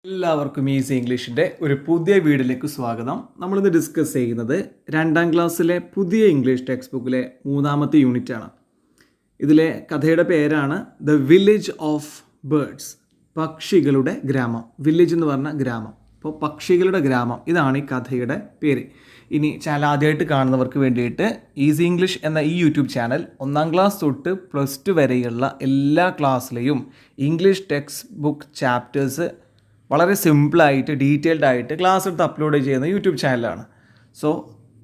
എല്ലാവർക്കും ഈസി ഇംഗ്ലീഷിൻ്റെ ഒരു പുതിയ വീഡിയോയിലേക്ക് സ്വാഗതം. നമ്മളിന്ന് ഡിസ്കസ് ചെയ്യുന്നത് 2ാം ക്ലാസ്സിലെ പുതിയ ഇംഗ്ലീഷ് ടെക്സ്റ്റ് ബുക്കിലെ 3ാമത്തെ യൂണിറ്റാണ്. ഇതിലെ കഥയുടെ പേരാണ് ദ വില്ലേജ് ഓഫ് ബേർഡ്സ്, പക്ഷികളുടെ ഗ്രാമം. വില്ലേജ് എന്ന് പറഞ്ഞാൽ ഗ്രാമം. അപ്പോൾ പക്ഷികളുടെ ഗ്രാമം, ഇതാണ് ഈ കഥയുടെ പേര്. ഇനി ചാനൽ ആദ്യമായിട്ട് കാണുന്നവർക്ക് വേണ്ടിയിട്ട് ഈസി ഇംഗ്ലീഷ് എന്ന ഈ യൂട്യൂബ് ചാനൽ 1ാം ക്ലാസ് തൊട്ട് +2 വരെയുള്ള എല്ലാ ക്ലാസ്സിലെയും ഇംഗ്ലീഷ് ടെക്സ്റ്റ് ബുക്ക് ചാപ്റ്റേഴ്സ് വളരെ സിമ്പിളായിട്ട് ഡീറ്റെയിൽഡ് ആയിട്ട് ക്ലാസ് എടുത്ത് അപ്ലോഡ് ചെയ്യുന്ന യൂട്യൂബ് ചാനലാണ്. സോ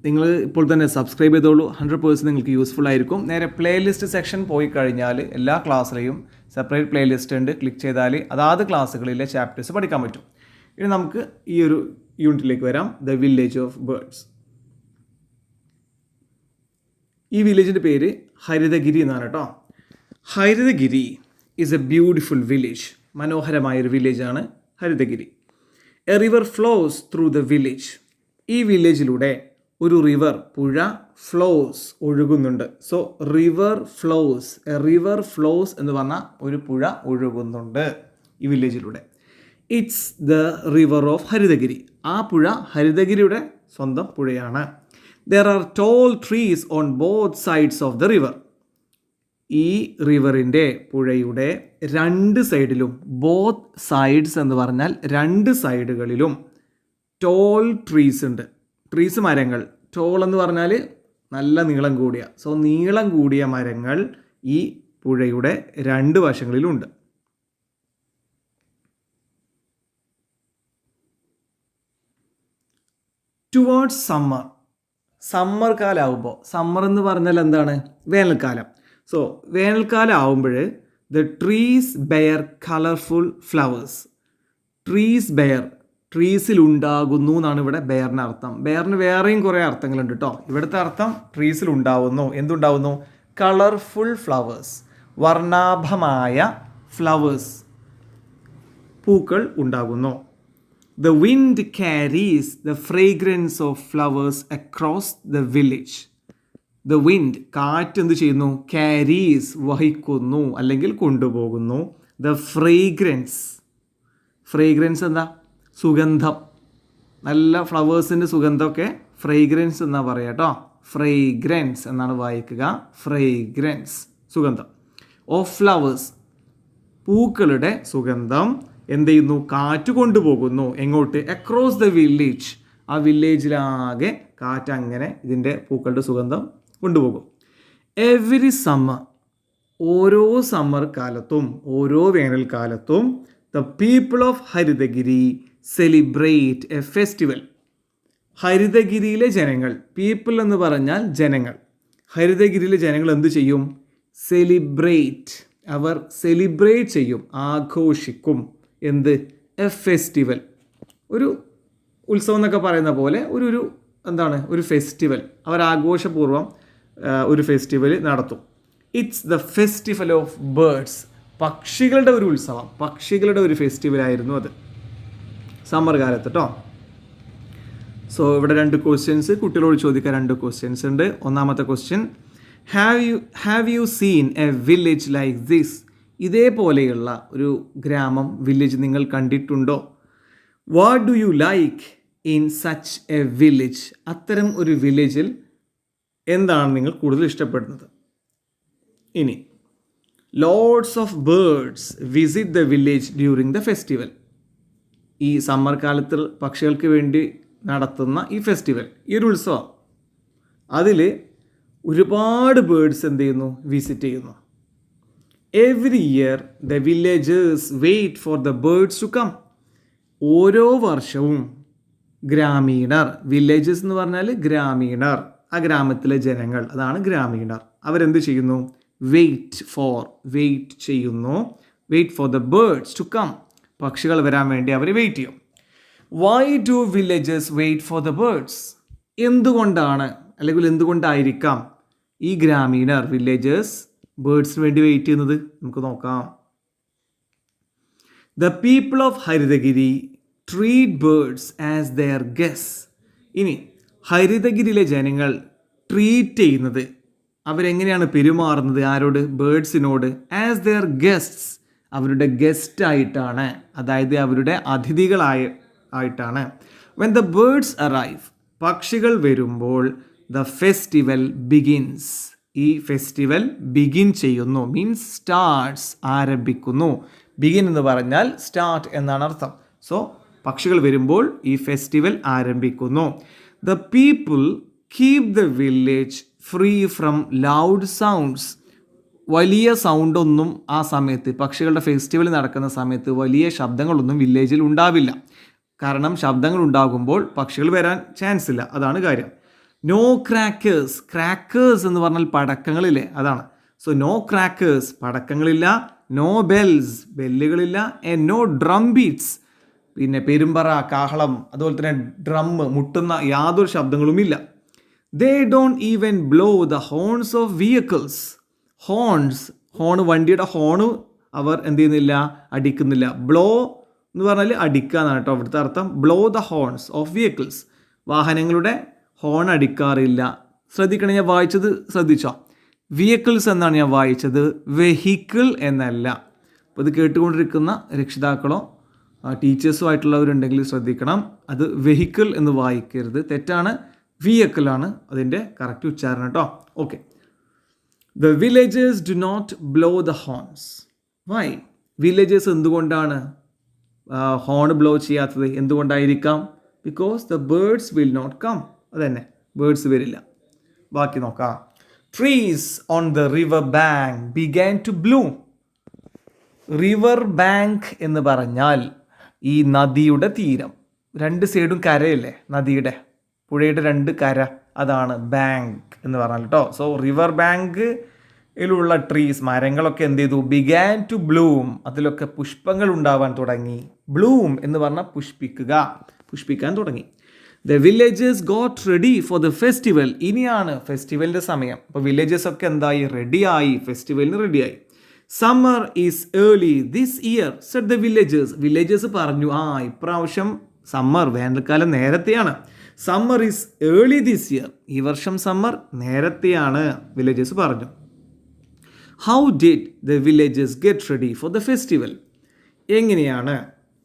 നിങ്ങൾ ഇപ്പോൾ തന്നെ സബ്സ്ക്രൈബ് ചെയ്തോളൂ. 100% നിങ്ങൾക്ക് യൂസ്ഫുൾ ആയിരിക്കും. നേരെ പ്ലേലിസ്റ്റ് സെക്ഷൻ പോയി കഴിഞ്ഞാൽ എല്ലാ ക്ലാസ്സിലെയും സെപ്പറേറ്റ് പ്ലേലിസ്റ്റ് ഉണ്ട്. ക്ലിക്ക് ചെയ്താൽ അതാത് ക്ലാസ്സുകളിലെ ചാപ്റ്റേഴ്സ് പഠിക്കാൻ പറ്റും. ഇനി നമുക്ക് ഈ ഒരു യൂണിറ്റിലേക്ക് വരാം. The village of birds. ഈ വില്ലേജിൻ്റെ പേര് ഹരിതഗിരി എന്നാണ് കേട്ടോ. Harithagiri is a beautiful village. മനോഹരമായൊരു വില്ലേജാണ് Harithagiri. A river flows through the village. ഈ വില്ലേജിലൂടെ ഒരു റിവർ, പുഴ, ഫ്ലോസ് ഒഴുകുന്നുണ്ട്. So river flows, a river flows എന്ന് പറഞ്ഞാൽ ഒരു പുഴ ഒഴുകുന്നുണ്ട് ഈ വില്ലേജിലൂടെ. It's the river of Harithagiri. ആ പുഴ ഹരിതഗിരിയുടെ സ്വന്തം പുഴയാണ്. There are tall trees on both sides of the river. ഈ റിവറിൻ്റെ, പുഴയുടെ 2 സൈഡിലും, ബോത്ത് സൈഡ്സ് എന്ന് പറഞ്ഞാൽ 2 സൈഡുകളിലും ടോൾ ട്രീസ് ഉണ്ട്. ട്രീസ് മരങ്ങൾ, ടോൾ എന്ന് പറഞ്ഞാൽ നല്ല നീളം കൂടിയ. സോ നീളം കൂടിയ മരങ്ങൾ ഈ പുഴയുടെ 2 വശങ്ങളിലുണ്ട്. Towards summer. സമ്മർ കാലമാകുമ്പോൾ, സമ്മർ എന്ന് പറഞ്ഞാൽ എന്താണ്? വേനൽക്കാലം. സോ വേനൽക്കാലം ആവുമ്പോൾ the trees bear colourful flowers. Trees bear, ട്രീസിലുണ്ടാകുന്നു എന്നാണ് ഇവിടെ ബെയറിന് അർത്ഥം. ബെയറിന് വേറെയും കുറേ അർത്ഥങ്ങളുണ്ട് കേട്ടോ. ഇവിടുത്തെ അർത്ഥം ട്രീസിലുണ്ടാവുന്നു. എന്തുണ്ടാവുന്നു? കളർഫുൾ ഫ്ലവേഴ്സ്, വർണ്ണാഭമായ ഫ്ലവേഴ്സ്, പൂക്കൾ ഉണ്ടാകുന്നു. The wind carries the fragrance of flowers across the village. The wind, കാറ്റ് എന്ത് ചെയ്യുന്നു? ക്യാരീസ്, വഹിക്കുന്നു അല്ലെങ്കിൽ കൊണ്ടുപോകുന്നു. The fragrance, ഫ്രേഗ്രൻസ് എന്താ? സുഗന്ധം. നല്ല ഫ്ലവേഴ്സിൻ്റെ സുഗന്ധമൊക്കെ ഫ്രേഗ്രൻസ് എന്നാ പറയുക കേട്ടോ. ഫ്രേഗ്രൻസ് എന്നാണ് വായിക്കുക. ഫ്രേഗ്രൻസ്, സുഗന്ധം. ഓഫ് ഫ്ലവേഴ്സ്, പൂക്കളുടെ സുഗന്ധം എന്ത് ചെയ്യുന്നു? കാറ്റ് കൊണ്ടുപോകുന്നു. എങ്ങോട്ട്? Across the village. ആ വില്ലേജിലാകെ കാറ്റ് അങ്ങനെ ഇതിൻ്റെ പൂക്കളുടെ സുഗന്ധം കൊണ്ടുപോകും. എവറി സമ്മർ, ഓരോ സമ്മർ കാലത്തും, ഓരോ വേനൽക്കാലത്തും the people of Haritagiri celebrate a festival. ഹരിതഗിരിയിലെ ജനങ്ങൾ, പീപ്പിൾ എന്ന് പറഞ്ഞാൽ ജനങ്ങൾ, ഹരിതഗിരിയിലെ ജനങ്ങൾ എന്ത് ചെയ്യും? സെലിബ്രേറ്റ്, അവർ സെലിബ്രേറ്റ് ചെയ്യും, ആഘോഷിക്കും. എന്ത്? എ ഫെസ്റ്റിവൽ, ഒരു ഉത്സവം എന്നൊക്കെ പറയുന്ന പോലെ ഒരു എന്താണ്? ഒരു ഫെസ്റ്റിവൽ. അവർ ആഘോഷപൂർവ്വം ഒരു ഫെസ്റ്റിവൽ നടത്തും. It's the festival of birds. പക്ഷികളുടെ ഒരു ഉത്സവം, പക്ഷികളുടെ ഒരു ഫെസ്റ്റിവൽ ആയിരുന്നു അത് സമ്മർ കാലത്ത് കേട്ടോ. സോ ഇവിടെ 2 ക്വസ്റ്റ്യൻസ് കുട്ടികളോട് ചോദിക്കാൻ 2 ക്വസ്റ്റ്യൻസ് ഉണ്ട്. ഒന്നാമത്തെ question, have you seen a village like this? ഇതേപോലെയുള്ള ഒരു ഗ്രാമം, വില്ലേജ് നിങ്ങൾ കണ്ടിട്ടുണ്ടോ? What do you like in such A village? അത്തരം ഒരു വില്ലേജിൽ എന്താണ് നിങ്ങൾ കൂടുതൽ ഇഷ്ടപ്പെടുന്നത്? ഇനി, loads of birds visit the village during the festival. ഈ സമ്മർ കാലത്ത് പക്ഷികൾക്ക് വേണ്ടി നടത്തുന്ന ഈ ഫെസ്റ്റിവൽ, ഈ ഒരു ഉത്സവം, അതിൽ ഒരുപാട് ബേർഡ്സ് എന്ത് ചെയ്യുന്നു? വിസിറ്റ് ചെയ്യുന്നു. Every year the villagers wait for the birds to come. ഓരോ വർഷവും ഗ്രാമീണർ, വില്ലേജസ് എന്ന് പറഞ്ഞാൽ ഗ്രാമീണർ, ആ ഗ്രാമത്തിലെ ജനങ്ങൾ, അതാണ് ഗ്രാമീണർ. അവരെന്ത് ചെയ്യുന്നു? വെയിറ്റ് ചെയ്യുന്നു. Wait for the birds to come. പക്ഷികൾ വരാൻ വേണ്ടി അവർ വെയിറ്റ് ചെയ്യും. Why do villagers wait for the birds? എന്തുകൊണ്ടാണ്, അല്ലെങ്കിൽ എന്തുകൊണ്ടായിരിക്കാം ഈ ഗ്രാമീണർ, വില്ലേജേഴ്സ്, ബേർഡ്സിന് വേണ്ടി വെയിറ്റ് ചെയ്യുന്നത്? നമുക്ക് നോക്കാം. The people of Haritagiri treat birds as their guest. ഇനി ഹരിതഗിരിയിലെ ജനങ്ങൾ ട്രീറ്റ് ചെയ്യുന്നത്, അവരെങ്ങനെയാണ് പെരുമാറുന്നത്? ആരോട്? ബേർഡ്സിനോട്. ആസ് ദെയർ ഗെസ്റ്റ്സ്, അവരുടെ ഗസ്റ്റ് ആയിട്ടാണ്, അതായത് അവരുടെ ആയിട്ടാണ്. വെൻ ദ ബേർഡ്സ് അറൈവ്, പക്ഷികൾ വരുമ്പോൾ ദ ഫെസ്റ്റിവൽ ബിഗിൻസ്, ഈ ഫെസ്റ്റിവൽ ബിഗിൻ ചെയ്യുന്നു, മീൻസ് സ്റ്റാർട്ട്സ്, ആരംഭിക്കുന്നു. ബിഗിൻ എന്ന് പറഞ്ഞാൽ സ്റ്റാർട്ട് എന്നാണ് അർത്ഥം. സോ പക്ഷികൾ വരുമ്പോൾ ഈ ഫെസ്റ്റിവൽ ആരംഭിക്കുന്നു. The people keep the village free from loud sounds. വലിയ സൗണ്ടൊന്നും ആ സമയത്ത്, പക്ഷികളുടെ ഫെസ്റ്റിവൽ നടക്കുന്ന സമയത്ത് വലിയ ശബ്ദങ്ങളൊന്നും വില്ലേജിൽ ഉണ്ടാവില്ല. കാരണം ശബ്ദങ്ങൾ ഉണ്ടാകുമ്പോൾ പക്ഷികൾ വരാൻ ചാൻസ് ഇല്ല, അതാണ് കാര്യം. നോ ക്രാക്കേഴ്സ്, ക്രാക്കേഴ്സ് എന്ന് പറഞ്ഞാൽ പടക്കങ്ങളില്ലേ, അതാണ്. സോ നോ ക്രാക്കേഴ്സ്, പടക്കങ്ങളില്ല. നോ ബെൽസ്, ബെല്ലുകളില്ല. ആൻഡ് നോ ഡ്രം ബീറ്റ്സ്, പിന്നെ പെരുമ്പറ, കാഹളം, അതുപോലെ തന്നെ ഡ്രം മുട്ടുന്ന യാതൊരു ശബ്ദങ്ങളുമില്ല. They don't even blow the horns of vehicles. Horn, വണ്ടിയുടെ ഹോണ് അവർ എന്ത് ചെയ്യുന്നില്ല, അടിക്കുന്നില്ല. ബ്ലോ എന്ന് പറഞ്ഞാൽ അടിക്കുക എന്നാണ് കേട്ടോ അവിടുത്തെ അർത്ഥം. Blow the horns of vehicles, വാഹനങ്ങളുടെ ഹോൺ അടിക്കാറില്ല. ശ്രദ്ധിക്കണം, ഞാൻ വായിച്ചത് ശ്രദ്ധിച്ചോ, വെഹിക്കിൾസ് എന്നാണ് ഞാൻ വായിച്ചത്, വെഹിക്കിൾ എന്നല്ല. അപ്പോൾ ഇത് കേട്ടുകൊണ്ടിരിക്കുന്ന രക്ഷിതാക്കളോ ടീച്ചേഴ്സോ ആയിട്ടുള്ളവരുണ്ടെങ്കിൽ ശ്രദ്ധിക്കണം, അത് വെഹിക്കിൾ എന്ന് വായിക്കരുത്, തെറ്റാണ്. വെഹിക്കിളാണ് അതിൻ്റെ കറക്റ്റ് ഉച്ചാരണം കേട്ടോ. Okay. The villagers do not blow the horns. Why? Villagers എന്തുകൊണ്ടാണ് ഹോൺ ബ്ലോ ചെയ്യാത്തത്? എന്തുകൊണ്ടായിരിക്കാം? Because the birds will not come. അതന്നെ, ബേർഡ്സ് വരില്ല. ബാക്കി നോക്കാം. Trees on the river bank began to bloom. River bank എന്ന് പറഞ്ഞാൽ ഈ നദിയുടെ തീരം, രണ്ട് സൈഡും കരയല്ലേ, നദിയുടെ, പുഴയുടെ രണ്ട് കര, അതാണ് ബാങ്ക് എന്ന് പറഞ്ഞാൽ കേട്ടോ. സോ റിവർ ബാങ്കിലുള്ള ട്രീസ്, മരങ്ങളൊക്കെ എന്ത് ചെയ്തു? ബിഗാൻ ടു ബ്ലൂം, അതിലൊക്കെ പുഷ്പങ്ങൾ ഉണ്ടാവാൻ തുടങ്ങി. ബ്ലൂം എന്ന് പറഞ്ഞാൽ പുഷ്പിക്കുക, പുഷ്പിക്കാൻ തുടങ്ങി. The villagers got ready for the festival. ഇനിയാണ് ഫെസ്റ്റിവലിൻ്റെ സമയം. അപ്പോൾ വില്ലേജസ് ഒക്കെ എന്തായി? റെഡിയായി, ഫെസ്റ്റിവലിന് റെഡിയായി. Summer is early this year said the villagers. Villagers പറഞ്ഞു, ഇപ്രാവശ്യം സമ്മർ, വേനൽക്കാലം നേരത്തെയാണ്. Summer is early this year, ഈ വർഷം സമ്മർ നേരത്തെയാണ്, വില്ലേജേഴ്സ് പറഞ്ഞു. How did the villagers get ready for the festival? എങ്ങനെയാണ്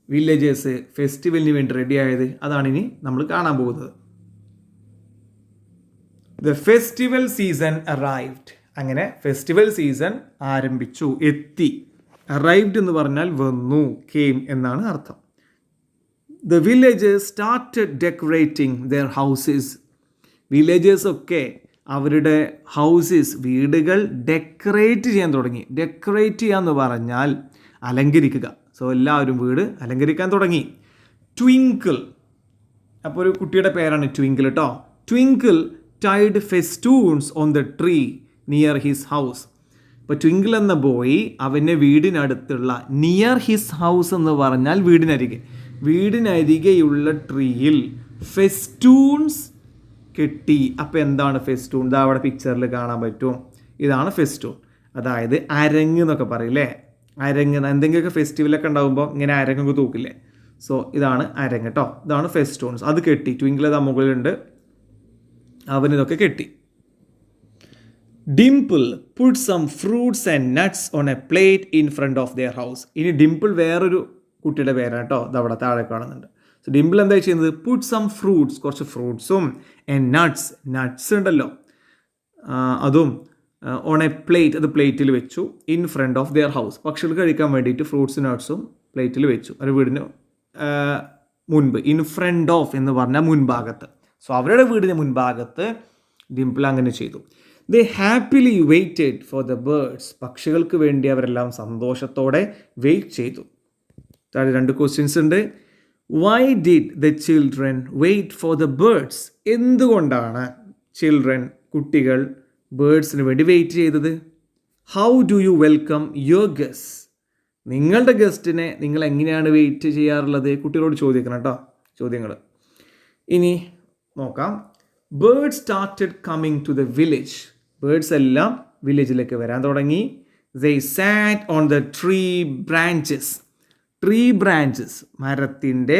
വില്ലേജേഴ്സ് ഫെസ്റ്റിവലിന് വേണ്ടി റെഡിയായത്? അതാണ് ഇനി നമ്മൾ കാണാൻ പോകുന്നത്. The festival season arrived. അങ്ങനെ ഫെസ്റ്റിവൽ സീസൺ ആരംഭിച്ചു, എത്തി. അറൈവ്ഡ് എന്ന് പറഞ്ഞാൽ വന്നു, കെയിം എന്നാണ് അർത്ഥം. The villagers started decorating their houses. Villagers ഒക്കെ അവരുടെ ഹൗസസ്, വീടുകൾ ഡെക്കറേറ്റ് ചെയ്യാൻ തുടങ്ങി. ഡെക്കറേറ്റ് ചെയ്യാന്ന് പറഞ്ഞാൽ അലങ്കരിക്കുക. സോ എല്ലാവരും വീട് അലങ്കരിക്കാൻ തുടങ്ങി. ട്വിങ്കിൾ, അപ്പോൾ ഒരു കുട്ടിയുടെ പേരാണ് ട്വിങ്കിൾ കേട്ടോ. Twinkle tied festoons on the tree near his house. ഇപ്പോൾ ട്വിങ്കിൾ എന്ന ബോയ് അവൻ്റെ വീടിനടുത്തുള്ള, നിയർ ഹിസ് ഹൗസ് എന്ന് പറഞ്ഞാൽ വീടിനരികെയുള്ള ട്രീയിൽ ഫെസ്റ്റൂൺസ് കെട്ടി. അപ്പോൾ എന്താണ് ഫെസ്റ്റൂൺ? ഇതാ അവിടെ പിക്ചറിൽ കാണാൻ പറ്റും. ഇതാണ് ഫെസ്റ്റൂൺ, അതായത് അരങ്ങ് എന്നൊക്കെ പറയില്ലേ, അരങ്ങ്. എന്തെങ്കിലുമൊക്കെ ഫെസ്റ്റിവലൊക്കെ ഉണ്ടാകുമ്പോൾ ഇങ്ങനെ അരങ്ങൊക്കെ തൂക്കില്ലേ. സോ ഇതാണ് അരങ്ങ് കേട്ടോ, ഇതാണ് ഫെസ്റ്റൂൺസ്. അത് കെട്ടി. ട്വിങ്കിൾ അത് മുകളിലുണ്ട്, അവനിതൊക്കെ കെട്ടി. Dimple put some fruits and nuts on a plate in front of their house. ഇനി ഡിംപിൾ വേറൊരു കുട്ടിയുടെ പേരാണ് കേട്ടോ, ഇത് അവിടെ താഴെ കാണുന്നുണ്ട്. സോ ഡിംപിൾ എന്താ ചെയ്യുന്നത്? പുട്ട് സം ഫ്രൂട്ട്സ്, കുറച്ച് ഫ്രൂട്ട്സും ആൻഡ് നട്ട്സ് ഉണ്ടല്ലോ, അതും ഓൺ എ പ്ലേറ്റ്, അത് പ്ലേറ്റിൽ വെച്ചു. In front of their house, പക്ഷികൾ കഴിക്കാൻ വേണ്ടിയിട്ട് ഫ്രൂട്ട്സും നട്ട്സും പ്ലേറ്റിൽ വെച്ചു. ഒരു വീടിന് മുൻപ്. ഇൻ ഫ്രണ്ട് ഓഫ് എന്ന് പറഞ്ഞാൽ മുൻഭാഗത്ത്. സോ അവരുടെ വീടിന് മുൻഭാഗത്ത് ഡിംപിൾ അങ്ങനെ ചെയ്തു. They happily waited for the birds. പക്ഷികൾക്ക് വേണ്ടി അവരെല്ലാം സന്തോഷത്തോടെ വെയിറ്റ് ചെയ്തു. താഴെ രണ്ട് ക്വസ്റ്റ്യൻസ് ഉണ്ട്. Why did the children wait for the birds? എന്തുകൊണ്ടാണ് കുട്ടികൾ ബേർഡ്സിന് വേണ്ടി വെയിറ്റ് ചെയ്തത്? How do you welcome your guest? നിങ്ങളുടെ ഗസ്റ്റിനെ നിങ്ങൾ എങ്ങനെയാണ് വെയിറ്റ് ചെയ്യാറുള്ളത്? കുട്ടികളോട് ചോദിക്കണം കേട്ടോ ചോദ്യങ്ങൾ. ഇനി നോക്കാം. Birds started coming to the village. Birds എല്ലാം വില്ലേജിലേക്ക് വരാൻ തുടങ്ങി. They sat on the tree branches. മരത്തിൻ്റെ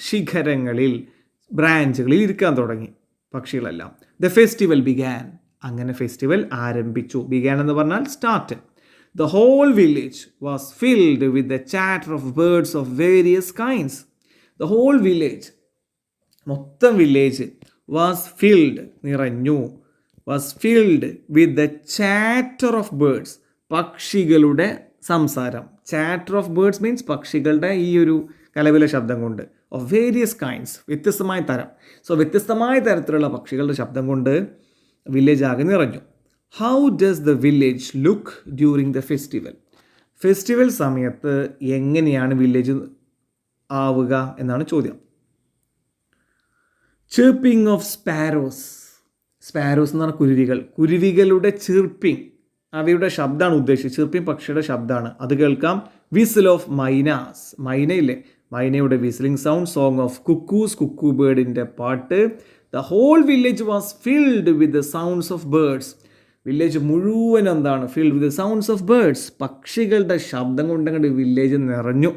ശിഖരങ്ങളിൽ, ബ്രാഞ്ചുകളിൽ ഇരിക്കാൻ തുടങ്ങി പക്ഷികളെല്ലാം. The festival began. അങ്ങനെ ഫെസ്റ്റിവൽ ആരംഭിച്ചു. ബിഗാൻ എന്ന് പറഞ്ഞാൽ start. The whole village was filled with the chatter of birds of various kinds. The whole village, മൊത്തം വില്ലേജ് വാസ് ഫിൽഡ് നിറഞ്ഞു, was filled with the chatter of birds, പക്ഷികളുടെ സംസാരം. Chatter of birds means പക്ഷികളുടെ ഈ ഒരു കലവില ശബ്ദം കൊണ്ട്. Of various kinds, വ്യത്യസ്തമായ തരം. സോ വ്യത്യസ്തമായ തരത്തിലുള്ള പക്ഷികളുടെ ശബ്ദം കൊണ്ട് വില്ലേജ് ആകെ നിറഞ്ഞു. How does the village look during the festival? Festival സമയത്ത് എങ്ങനെയാണ് വില്ലേജ് ആവുക എന്നാണ് ചോദ്യം. Chirping of sparrows. സ്പാരോസ് എന്ന് പറഞ്ഞാൽ കുരുവികൾ. കുരുവികളുടെ ചിർപ്പിംഗ്, അവയുടെ ശബ്ദമാണ് ഉദ്ദേശിച്ചത്. ചിർപ്പിംഗ് പക്ഷിയുടെ ശബ്ദമാണ്, അത് കേൾക്കാം. വിസിൽ ഓഫ് മൈനാസ്, മൈനയില്ലേ, മൈനയുടെ whistling sound. Song of cuckoos, cuckoo ബേർഡിൻ്റെ പാട്ട്. The whole village was filled with the sounds of birds. Village മുഴുവൻ എന്താണ്? Filled with the sounds of birds, പക്ഷികളുടെ ശബ്ദം കൊണ്ടങ്ങോട്ട് വില്ലേജ് നിറഞ്ഞു.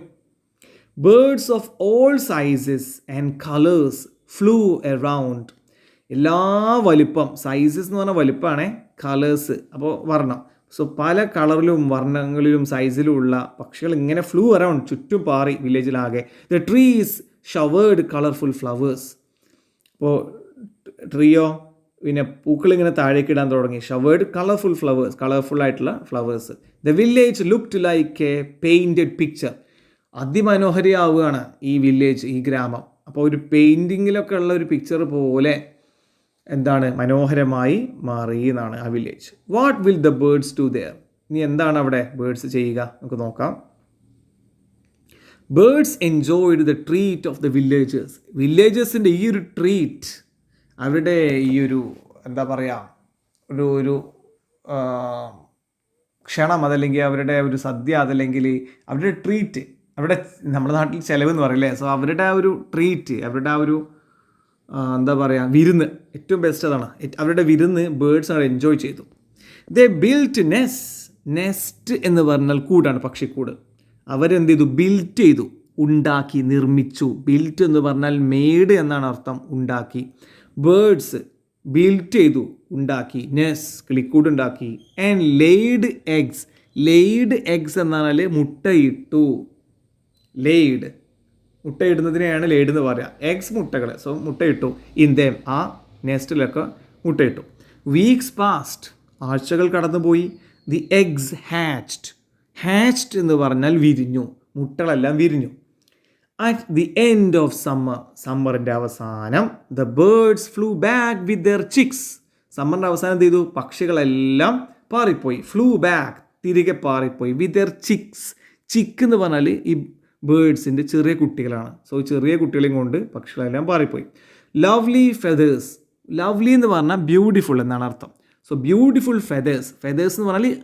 Birds of all sizes and colours flew around. എല്ലാ വലിപ്പം, സൈസസ് എന്ന് പറഞ്ഞാൽ വലിപ്പമാണ്, കളേഴ്സ് അപ്പോൾ വർണ്ണം. സോ പല കളറിലും വർണ്ണങ്ങളിലും സൈസിലും ഉള്ള പക്ഷികൾ ഇങ്ങനെ ഫ്ലൂ അറൗണ്ട്, ചുറ്റും പാറി വില്ലേജിലാകെ. The trees showered colourful flowers. അപ്പോൾ ട്രീയോ പിന്നെ പൂക്കളിങ്ങനെ താഴേക്ക് ഇടാൻ തുടങ്ങി. ഷവേർഡ് കളർഫുൾ ഫ്ലവേഴ്സ്, കളർഫുൾ ആയിട്ടുള്ള flowers. The village looked like a painted picture. അതിമനോഹരിയാവുകയാണ് ഈ വില്ലേജ്, ഈ ഗ്രാമം. അപ്പോൾ ഒരു പെയിൻറ്റിങ്ങിലൊക്കെ ഉള്ള ഒരു പിക്ചർ പോലെ എന്താണ്, മനോഹരമായി മാറി എന്നാണ് ആ village. What will the birds do there? ഇനി എന്താണ് അവിടെ ബേർഡ്സ് ചെയ്യുക നമുക്ക് നോക്കാം. Birds enjoyed the treat of the villagers. വില്ലേജേഴ്സിൻ്റെ ഈ ഒരു ട്രീറ്റ്, അവരുടെ ഈ ഒരു എന്താ പറയുക, ഒരു ക്ഷണം, അതല്ലെങ്കിൽ അവരുടെ ഒരു സദ്യ, അതല്ലെങ്കിൽ അവരുടെ ട്രീറ്റ്, അവരുടെ നമ്മുടെ നാട്ടിൽ ചിലവ് എന്ന് പറയില്ലേ. സോ അവരുടെ ആ ഒരു ട്രീറ്റ്, അവരുടെ ആ ഒരു എന്താ പറയുക, വിരുന്ന്, ഏറ്റവും ബെസ്റ്റ് അതാണ്. അവരുടെ വിരുന്ന് ബേർഡ്സ് ആണ് എൻജോയ് ചെയ്തു. ദേ ബിൽറ്റ് നെസ്റ്റ് എന്ന് പറഞ്ഞാൽ കൂടാണ്, പക്ഷിക്കൂട്. അവരെന്ത് ചെയ്തു? ബിൽറ്റ് ചെയ്തു, ഉണ്ടാക്കി, നിർമ്മിച്ചു. ബിൽറ്റ് എന്ന് പറഞ്ഞാൽ മെയ്ഡ് എന്നാണ് അർത്ഥം, ഉണ്ടാക്കി. ബേർഡ്സ് ബിൽറ്റ് ചെയ്തു, ഉണ്ടാക്കി. നെസ് കിളിക്കൂട് ഉണ്ടാക്കി. And laid eggs. Laid eggs എന്നാൽ മുട്ടയിട്ടു. ലെയ്ഡ്, മുട്ടയിടുന്നതിനെയാണ് ലെയ്ഡ് എന്ന് പറയുക. എഗ്സ് മുട്ടകൾ. സോ മുട്ടയിട്ടു. ഇൻ ദം, ആ നെസ്റ്റിലൊക്കെ മുട്ടയിട്ടു. വീക്സ് പാസ്റ്റ്, ആഴ്ചകൾ കടന്നുപോയി. The eggs hatched. ഹാച്ച്ഡ് എന്ന് പറഞ്ഞാൽ വിരിഞ്ഞു, മുട്ടകളെല്ലാം വിരിഞ്ഞു. At the end of summer, സമ്മറിൻ്റെ അവസാനം, the birds flew back with their chicks. സമ്മറിൻ്റെ അവസാനം എന്ത് ചെയ്തു? പക്ഷികളെല്ലാം പാറിപ്പോയി. ഫ്ലൂ ബാക്ക്, തിരികെ പാറിപ്പോയി. വിത്ത് ദെയർ ചിക്സ്. ചിക്ക് എന്ന് പറഞ്ഞാൽ ഈ ബേർഡ്സിൻ്റെ ചെറിയ കുട്ടികളാണ്. സോ ചെറിയ കുട്ടികളെയും കൊണ്ട് പക്ഷികളെല്ലാം പാറിപ്പോയി. Lovely feathers. ലവ്ലി എന്ന് പറഞ്ഞാൽ ബ്യൂട്ടിഫുൾ എന്നാണ് അർത്ഥം. So beautiful feathers. ഫെദേഴ്സ് എന്ന് പറഞ്ഞാൽ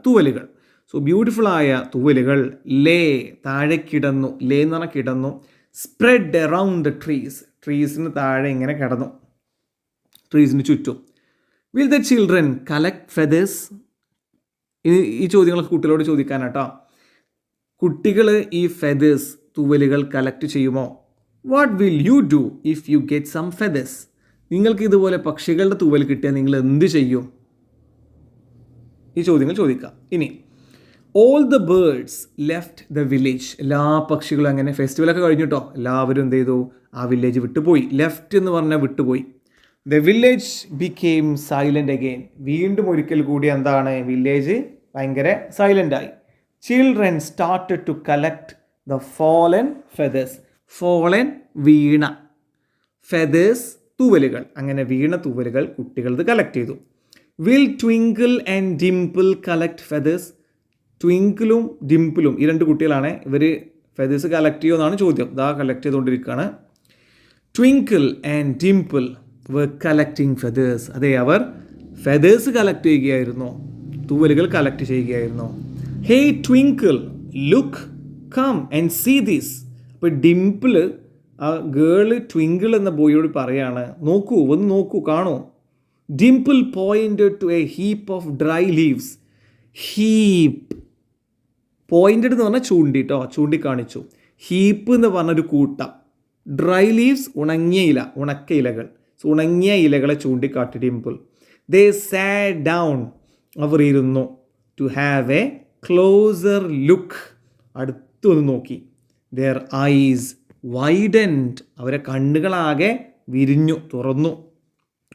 തൂവലുകൾ. സോ ബ്യൂട്ടിഫുള്ളായ തൂവലുകൾ ലേ, താഴെ കിടന്നു. ലേ എന്ന് പറഞ്ഞാൽ കിടന്നു. Spread around the trees. ട്രീസിന് താഴെ ഇങ്ങനെ കിടന്നു, ട്രീസിന് ചുറ്റും. Will the children collect feathers? ഈ ചോദ്യങ്ങളൊക്കെ കുട്ടികളോട് ചോദിക്കാനാട്ടോ. കുട്ടികൾ ഈ ഫെദേഴ്സ്, തൂവലുകൾ കളക്ട് ചെയ്യുമോ? What will you do if you get some feathers? നിങ്ങൾക്ക് ഇതുപോലെ പക്ഷികളുടെ തൂവൽ കിട്ടിയാൽ നിങ്ങൾ എന്ത് ചെയ്യും? ഈ ചോദ്യങ്ങൾ ചോദിക്കാം. ഇനി all the birds left the village. എല്ലാ പക്ഷികളും അങ്ങനെ ഫെസ്റ്റിവലൊക്കെ കഴിഞ്ഞിട്ടോ എല്ലാവരും എന്ത് ചെയ്തു? ആ വില്ലേജ് വിട്ടുപോയി. ലെഫ്റ്റ് എന്ന് പറഞ്ഞാൽ വിട്ടുപോയി. The village became silent again. വീണ്ടും ഒരിക്കൽ കൂടി എന്താണ്? വില്ലേജ് ഭയങ്കര സൈലൻ്റായി. Children started to collect the fallen feathers. Fallen വീണ, ഫെദേഴ്സ് തൂവലുകൾ. അങ്ങനെ വീണ തൂവലുകൾ കുട്ടികൾ കളക്ട് ചെയ്തു. Will Twinkle and Dimple collect feathers? ട്വിങ്കിളും ഡിംപിളും ഈ രണ്ട് കുട്ടികളാണ്. ഇവർ ഫെദേഴ്സ് കളക്ട് ചെയ്യുമെന്നാണ് ചോദ്യം. ഇതാ കളക്ട് ചെയ്തുകൊണ്ടിരിക്കുകയാണ്. Twinkle and Dimple were collecting feathers. അതെ, അവർ ഫെദേഴ്സ് കളക്ട് ചെയ്യുകയായിരുന്നു, തൂവലുകൾ കളക്ട് ചെയ്യുകയായിരുന്നു. Hey Twinkle, look, come and see this. അപ്പോൾ ഡിംപിൾ ആ ഗേള് ട്വിങ്കിൾ എന്ന ബോയോട് പറയാണ്, നോക്കൂ, ഒന്ന് നോക്കൂ, കാണൂ. Dimple pointed to a heap of dry leaves. Heap, pointed എന്ന് പറഞ്ഞാൽ ചൂണ്ടിട്ടോ, ചൂണ്ടിക്കാണിച്ചു. ഹീപ്പ് എന്ന് പറഞ്ഞൊരു കൂട്ടം. ഡ്രൈ ലീവ്സ്, ഉണങ്ങിയ ഇല, ഉണക്ക ഇലകൾ. സോ ഉണങ്ങിയ ഇലകളെ ചൂണ്ടിക്കാട്ടി ഡിംപിൾ. ദേ സാറ്റ് ഡൗൺ, അവർ ഇരുന്നു. To have a closer look, അടുത്തൊന്ന് നോക്കി. ദെയർ ഐസ് വൈഡൻഡ്, അവരെ കണ്ണുകളാകെ വിരിഞ്ഞു, തുറന്നു,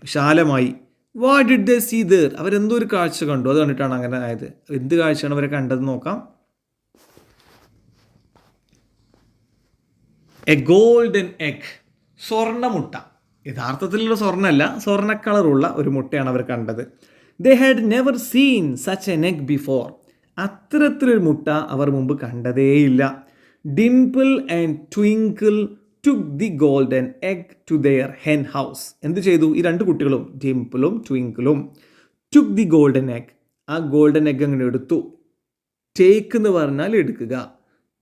വിശാലമായി. What did they see there, അവരെന്തോ ഒരു കാഴ്ച കണ്ടു, അത് കണ്ടിട്ടാണ് അങ്ങനെ ആയത്. എന്ത് കാഴ്ചയാണ് അവരെ കണ്ടത് നോക്കാം. എ ഗോൾഡൻ എഗ്, സ്വർണ്ണമുട്ട. യഥാർത്ഥത്തിലുള്ള സ്വർണ്ണമല്ല, സ്വർണ്ണ കളറുള്ള ഒരു മുട്ടയാണ് അവർ കണ്ടത്. They had never seen such an egg before, അത്തരത്തിലൊരു മുട്ട അവർ മുമ്പ് കണ്ടതേയില്ല. Dimple and Twinkle took the golden egg to their hen house. എന്ത് ചെയ്തു ഈ രണ്ട് കുട്ടികളും, ഡിംപിളും ട്വിങ്കിളും, ടുക്ക് ദി ഗോൾഡൻ എഗ്, ആ ഗോൾഡൻ എഗ് അങ്ങനെ എടുത്തു. ടേക്ക് എന്ന് പറഞ്ഞാൽ എടുക്കുക,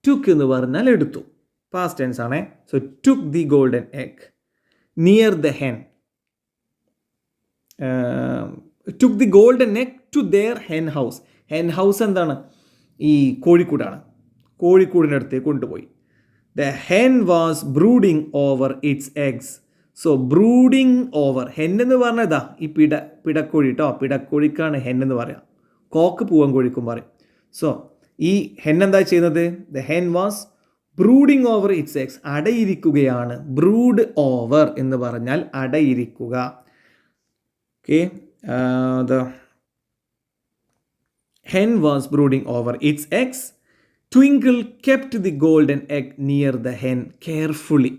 ടുക്ക് എന്ന് പറഞ്ഞാൽ എടുത്തു, പാസ്റ്റ് ടെൻസ് ആണേ. So took the golden egg near the hen, took the golden egg to their hen house. Hen house എന്താണ്? ഈ കോഴിക്കൂടാണ്. കോഴിക്കൂടിനടുത്തേക്ക് കൊണ്ടുപോയി. The hen was brooding over its eggs. So brooding over, hen എന്ന് പറഞ്ഞാൽ ഇതാ ഈ പിടക്കോഴി കേട്ടോ, പിടക്കോഴിക്കാണ് ഹെൻ എന്ന് പറയാം, കോക്ക് പൂവൻ കോഴിക്കും പറയും. സോ ഈ ഹെൻ എന്താ ചെയ്യുന്നത്? The hen was brooding over its eggs, അടയിരിക്കുകയാണ്. ബ്രൂഡ് ഓവർ എന്ന് പറഞ്ഞാൽ അടയിരിക്കുക. Okay, the hen was brooding over its eggs. Twinkle kept the golden egg near the hen carefully.